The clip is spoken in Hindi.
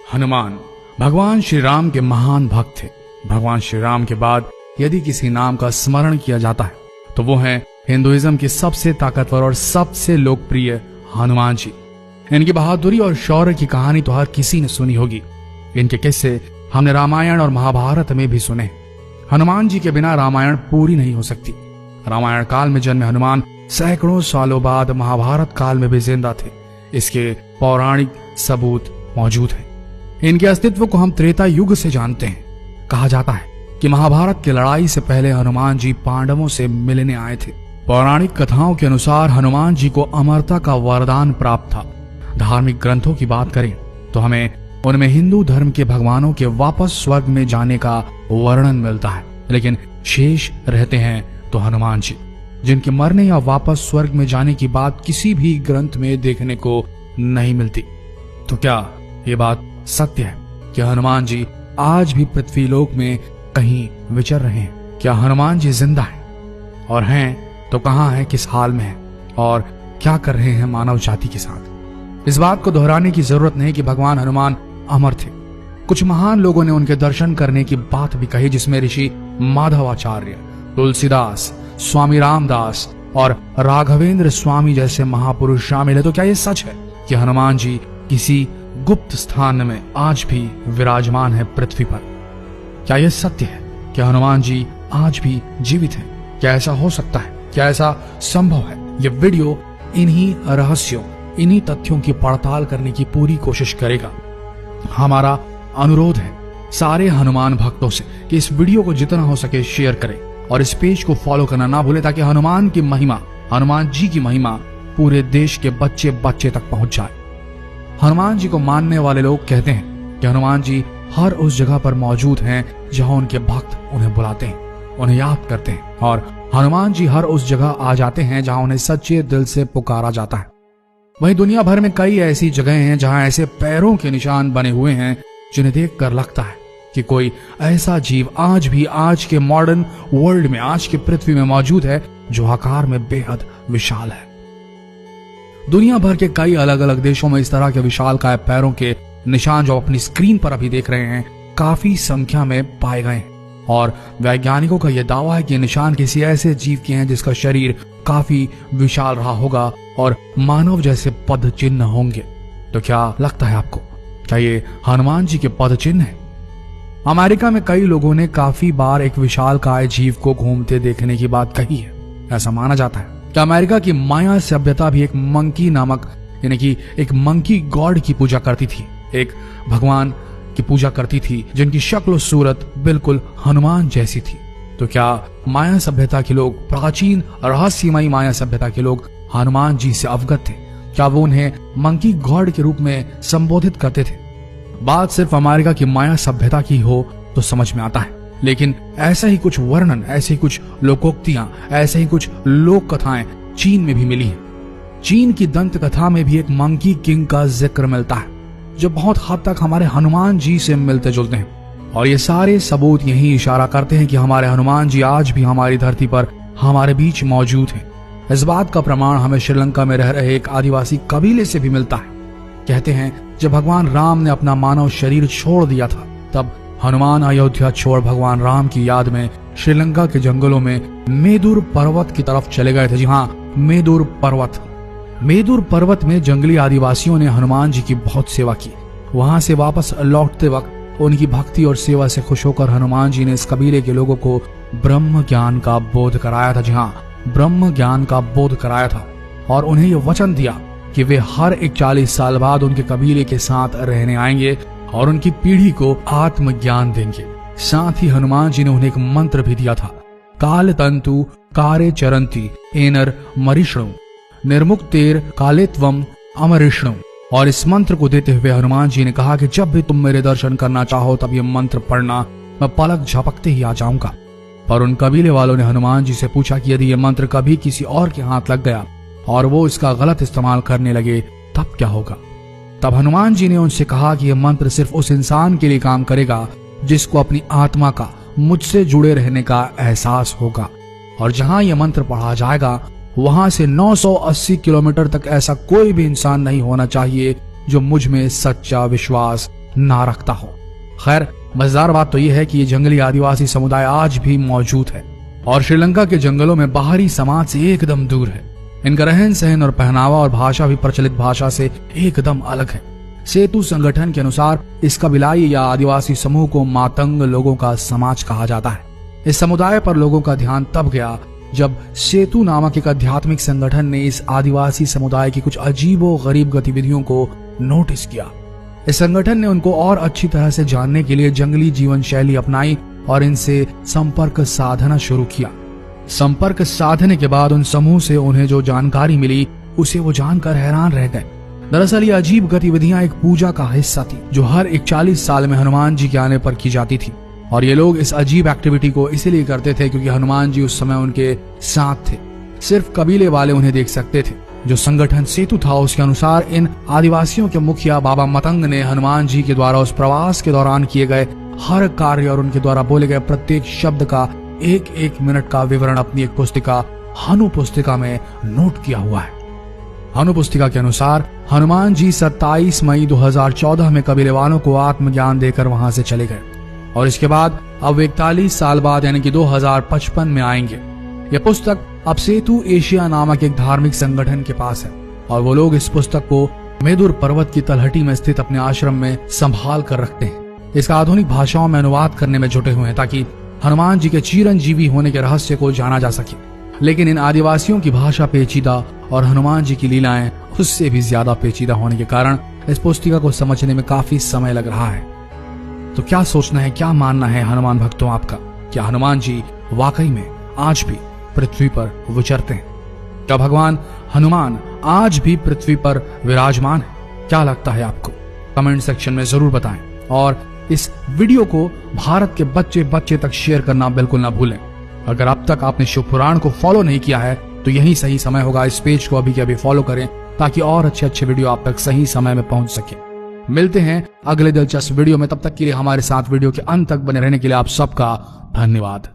हनुमान भगवान श्री राम के महान भक्त थे। भगवान श्री राम के बाद यदि किसी नाम का स्मरण किया जाता है तो वो है हिंदुइज्म के सबसे ताकतवर और सबसे लोकप्रिय हनुमान जी। इनकी बहादुरी और शौर्य की कहानी तो हर किसी ने सुनी होगी। इनके किस्से हमने रामायण और महाभारत में भी सुने। हनुमान जी के बिना रामायण पूरी नहीं हो सकती। रामायण काल में जन्मे हनुमान सैकड़ों सालों बाद महाभारत काल में भी जिंदा थे। इसके पौराणिक सबूत मौजूद हैं। इनके अस्तित्व को हम त्रेता युग से जानते हैं। कहा जाता है कि महाभारत की लड़ाई से पहले हनुमान जी पांडवों से मिलने आए थे। पौराणिक कथाओं के अनुसार हनुमान जी को अमरता का वरदान प्राप्त था। धार्मिक ग्रंथों की बात करें तो हमें उनमें हिंदू धर्म के भगवानों के वापस स्वर्ग में जाने का वर्णन मिलता है, लेकिन शेष रहते हैं तो हनुमान जी, जिनके मरने या वापस स्वर्ग में जाने की बात किसी भी ग्रंथ में देखने को नहीं मिलती। तो क्या ये बात सत्य है कि हनुमान जी आज भी पृथ्वीलोक में कहीं विचर रहे हैं? क्या हनुमान जी जिंदा हैं? और हैं तो कहां हैं, किस हाल में हैं और क्या कर रहे हैं मानव जाति के साथ? इस बात को दोहराने की जरूरत नहीं कि भगवान हनुमान अमर थे। कुछ महान लोगों ने उनके दर्शन करने की बात भी कही, जिसमें ऋषि माधवाचार्य, तुलसीदास, स्वामी रामदास और राघवेंद्र स्वामी जैसे महापुरुष शामिल है। तो क्या ये सच है कि हनुमान जी किसी गुप्त स्थान में आज भी विराजमान है पृथ्वी पर? क्या यह सत्य है कि हनुमान जी आज भी जीवित हैं? क्या ऐसा हो सकता है? क्या ऐसा संभव है? यह वीडियो इन्हीं रहस्यों, इन्हीं तथ्यों की पड़ताल करने की पूरी कोशिश करेगा। हमारा अनुरोध है सारे हनुमान भक्तों से कि इस वीडियो को जितना हो सके शेयर करें और इस पेज को फॉलो करना ना भूलें, ताकि हनुमान की महिमा, हनुमान जी की महिमा पूरे देश के बच्चे बच्चे तक पहुंच जाए। हनुमान जी को मानने वाले लोग कहते हैं कि हनुमान जी हर उस जगह पर मौजूद हैं जहां उनके भक्त उन्हें बुलाते हैं, उन्हें याद करते हैं, और हनुमान जी हर उस जगह आ जाते हैं जहां उन्हें सच्चे दिल से पुकारा जाता है। वहीं दुनिया भर में कई ऐसी जगहें हैं जहां ऐसे पैरों के निशान बने हुए हैं जिन्हें देखकर लगता है कि कोई ऐसा जीव आज भी आज के मॉडर्न वर्ल्ड में, आज की पृथ्वी में मौजूद है जो आकार में बेहद विशाल है। दुनिया भर के कई अलग अलग देशों में इस तरह के विशालकाय पैरों के निशान जो अपनी स्क्रीन पर अभी देख रहे हैं काफी संख्या में पाए गए हैं, और वैज्ञानिकों का यह दावा है कि निशान किसी ऐसे जीव के हैं जिसका शरीर काफी विशाल रहा होगा और मानव जैसे पद चिन्ह होंगे। तो क्या लगता है आपको, क्या ये हनुमान जी के पद चिन्ह है? अमेरिका में कई लोगों ने काफी बार एक विशालकाय जीव को घूमते देखने की बात कही है। ऐसा माना जाता है कि अमेरिका की माया सभ्यता भी एक मंकी नामक, यानी कि एक मंकी गॉड की पूजा करती थी, एक भगवान की पूजा करती थी जिनकी शक्ल और सूरत बिल्कुल हनुमान जैसी थी। तो क्या माया सभ्यता के लोग, प्राचीन रहस्यमयी माया सभ्यता के लोग हनुमान जी से अवगत थे? क्या वो उन्हें मंकी गॉड के रूप में संबोधित करते थे? बात सिर्फ अमेरिका की माया सभ्यता की हो तो समझ में आता है, लेकिन ऐसा ही कुछ वर्णन, ऐसे ही कुछ लोकोक्तियां, ऐसे ही कुछ लोक कथाएं चीन में भी मिली हैं। चीन की दंत कथा में भी एक मंकी किंग का जिक्र मिलता है जो बहुत हद तक हमारे हनुमान जी से मिलते जुलते हैं, और ये सारे सबूत यही इशारा करते हैं कि हमारे हनुमान जी आज भी हमारी धरती पर हमारे बीच मौजूद हैं। इस बात का प्रमाण हमें श्रीलंका में रह रहे एक आदिवासी कबीले से भी मिलता है। कहते हैं जब भगवान राम ने अपना मानव शरीर छोड़ दिया था, तब हनुमान अयोध्या छोड़ भगवान राम की याद में श्रीलंका के जंगलों में मेदुर पर्वत की तरफ चले गए थे। जी हाँ, मेदुर पर्वत। मेदुर पर्वत में जंगली आदिवासियों ने हनुमान जी की बहुत सेवा की। वहां से वापस लौटते वक्त उनकी भक्ति और सेवा से खुश होकर हनुमान जी ने इस कबीले के लोगों को ब्रह्म ज्ञान का बोध कराया था। जी हाँ, ब्रह्म ज्ञान का बोध कराया था, और उन्हें यह वचन दिया कि वे हर एक 40 साल बाद उनके कबीले के साथ रहने आएंगे और उनकी पीढ़ी को आत्मज्ञान देंगे। साथ ही हनुमान जी ने उन्हें एक मंत्र भी दिया था, काल तंतु कारे चरंती एनर मरिष्णु निर्मुक्तेर कालेत्वम अमरिष्णु। और इस मंत्र को देते हुए हनुमान जी ने कहा कि जब भी तुम मेरे दर्शन करना चाहो तब ये मंत्र पढ़ना, मैं पलक झपकते ही आ जाऊंगा। पर उन कबीले वालों ने हनुमान जी से पूछा कि यदि ये मंत्र कभी किसी और के हाथ लग गया और वो इसका गलत इस्तेमाल करने लगे तब क्या होगा? तब हनुमान जी ने उनसे कहा कि यह मंत्र सिर्फ उस इंसान के लिए काम करेगा जिसको अपनी आत्मा का, मुझसे जुड़े रहने का एहसास होगा, और जहां यह मंत्र पढ़ा जाएगा वहां से 980 किलोमीटर तक ऐसा कोई भी इंसान नहीं होना चाहिए जो मुझ में सच्चा विश्वास ना रखता हो। खैर, मजेदार बात तो यह है कि ये जंगली आदिवासी समुदाय आज भी मौजूद है और श्रीलंका के जंगलों में बाहरी समाज से एकदम दूर है। इनका रहन सहन और पहनावा और भाषा भी प्रचलित भाषा से एकदम अलग है। सेतु संगठन के अनुसार इस कबीलाई या आदिवासी समूह को मातंग लोगों का समाज कहा जाता है। इस समुदाय पर लोगों का ध्यान तब गया जब सेतु नामक एक आध्यात्मिक संगठन ने इस आदिवासी समुदाय की कुछ अजीबो गरीब गतिविधियों को नोटिस किया। इस संगठन ने उनको और अच्छी तरह से जानने के लिए जंगली जीवन शैली अपनाई और इनसे संपर्क साधना शुरू किया। संपर्क साधने के बाद उन समूह से उन्हें जो जानकारी मिली उसे वो जानकर हैरान रह गए। दरअसल ये अजीब गतिविधियां एक पूजा का हिस्सा थी जो हर 41 साल में हनुमान जी के आने पर की जाती थी और ये लोग इस अजीब एक्टिविटी को इसीलिए करते थे क्योंकि हनुमान जी उस समय उनके साथ थे। सिर्फ कबीले वाले उन्हें देख सकते थे। जो संगठन सेतु था उसके अनुसार इन आदिवासियों के मुखिया बाबा मतंग ने हनुमान जी के द्वारा उस प्रवास के दौरान किए गए हर कार्य और उनके द्वारा बोले गए प्रत्येक शब्द का एक मिनट का विवरण अपनी एक पुस्तिका हनु पुस्तिका में नोट किया हुआ है। हनु पुस्तिका के अनुसार हनुमान जी 27 मई 2014 में कबीले वालों को आत्मज्ञान देकर वहां से चले गए और इसके बाद अब 41 साल बाद यानी कि 2055 में आएंगे। यह पुस्तक अब सेतु एशिया नामक एक धार्मिक संगठन के पास है और वो लोग इस पुस्तक को मेदुर पर्वत की तलहटी में स्थित अपने आश्रम में संभाल कर रखते हैं। इसका आधुनिक भाषाओं में अनुवाद करने में जुटे हुए हैं ताकि हनुमान जी के चिरंजीवी होने के रहस्य को जाना जा सके। लेकिन इन आदिवासियों की भाषा पेचीदा और हनुमान जी की लीलाएं उससे भी ज्यादा पेचीदा होने के कारण इस पुस्तिका को समझने में काफी समय लग रहा है। तो क्या सोचना है, क्या मानना है हनुमान भक्तों आपका? क्या हनुमान जी वाकई में आज भी पृथ्वी पर विचरते हैं? क्या भगवान हनुमान आज भी पृथ्वी पर विराजमान है? क्या लगता है आपको? कमेंट सेक्शन में जरूर बताएं और इस वीडियो को भारत के बच्चे तक शेयर करना बिल्कुल ना भूलें। अगर अब तक आपने शिव पुराण को फॉलो नहीं किया है तो यही सही समय होगा, इस पेज को अभी के अभी फॉलो करें ताकि और अच्छे वीडियो आप तक सही समय में पहुंच सके। मिलते हैं अगले दिलचस्प वीडियो में, तब तक के लिए हमारे साथ वीडियो के अंत तक बने रहने के लिए आप सबका धन्यवाद।